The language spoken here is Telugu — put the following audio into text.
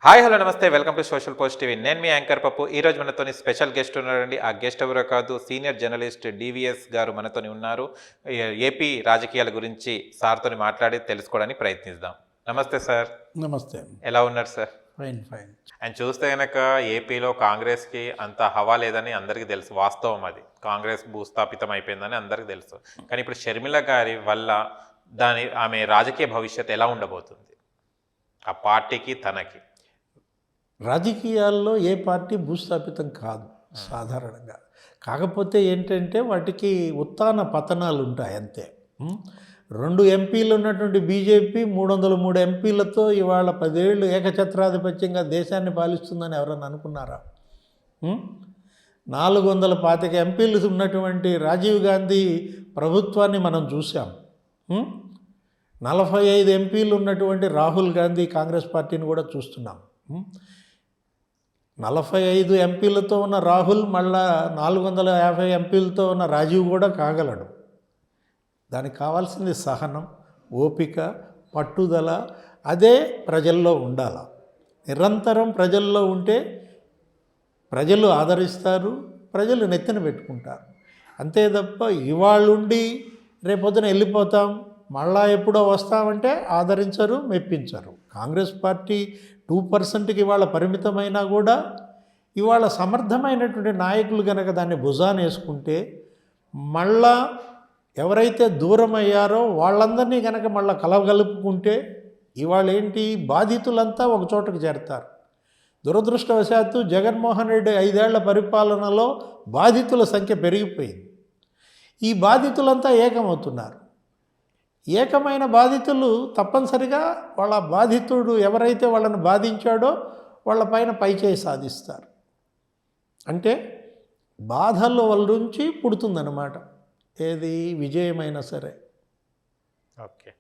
హాయ్ హలో నమస్తే welcome to social post TV. నేను మీ యాంకర్ పప్పు. ఈరోజు మనతోని స్పెషల్ గెస్ట్ ఉన్నారండి. ఆ గెస్ట్ ఎవరో కాదు, సీనియర్ జర్నలిస్ట్ డివిఎస్ గారు మనతోని ఉన్నారు. ఏపీ రాజకీయాల గురించి సార్తోని మాట్లాడి తెలుసుకోవడానికి ప్రయత్నిద్దాం. నమస్తే సార్. నమస్తే. ఎలా ఉన్నారు సార్? Fine fine. అండ్ చూస్తే కనుక ఏపీలో కాంగ్రెస్కి అంత హవా లేదని అందరికీ తెలుసు. వాస్తవం అది. కాంగ్రెస్ భూస్థాపితం అయిపోయిందని అందరికీ తెలుసు. కానీ ఇప్పుడు షర్మిల గారి వల్ల ఆమె రాజకీయ భవిష్యత్తు ఎలా ఉండబోతుంది, ఆ పార్టీకి తనకి? రాజకీయాల్లో ఏ పార్టీ భూస్థాపితం కాదు సాధారణంగా. కాకపోతే ఏంటంటే వాటికి ఉత్థాన పతనాలు ఉంటాయి అంతే. 2 ఎంపీలు ఉన్నటువంటి బీజేపీ 303 ఎంపీలతో ఇవాళ 10 ఏళ్ళు ఏకఛత్రాధిపత్యంగా దేశాన్ని పాలిస్తుందని ఎవరన్నా అనుకున్నారా? 425 ఎంపీలు ఉన్నటువంటి రాజీవ్ గాంధీ ప్రభుత్వాన్ని మనం చూసాం. 45 ఎంపీలు ఉన్నటువంటి రాహుల్ గాంధీ కాంగ్రెస్ పార్టీని కూడా చూస్తున్నాం. 45 ఎంపీలతో ఉన్న రాహుల్ మళ్ళా 450 ఎంపీలతో ఉన్న రాజీవ్ కూడా కాగలడు. దానికి కావాల్సింది సహనం, ఓపిక, పట్టుదల. అదే ప్రజల్లో ఉండాల. నిరంతరం ప్రజల్లో ఉంటే ప్రజలు ఆదరిస్తారు, ప్రజలు నెత్తిన పెట్టుకుంటారు. అంతే తప్ప ఇవాళుండి రేపొద్దున వెళ్ళిపోతాం మళ్ళా ఎప్పుడో వస్తామంటే ఆదరించరు, మెప్పించరు. కాంగ్రెస్ పార్టీ 2%కి ఇవాళ పరిమితమైనా కూడా ఇవాళ సమర్థమైనటువంటి నాయకులు కనుక దాన్ని భుజాన వేసుకుంటే మళ్ళా ఎవరైతే దూరం అయ్యారో వాళ్ళందరినీ కనుక మళ్ళీ కలగలుపుకుంటే ఇవాళ ఏంటి, బాధితులంతా ఒక చోటకు చేరతారు. దురదృష్టవశాత్తు జగన్మోహన్ రెడ్డి 5 ఏళ్ల పరిపాలనలో బాధితుల సంఖ్య పెరిగిపోయింది. ఈ బాధితులంతా ఏకమవుతున్నారు. ఏకమైన బాధితులు తప్పనిసరిగా వాళ్ళ బాధితుడు ఎవరైతే వాళ్ళని బాధించాడో వాళ్ళపైన పైచేయి సాధిస్తారు. అంటే బాధల వల్ల నుంచి పుడుతుందన్నమాట ఏది విజయమైనా సరే. ఓకే.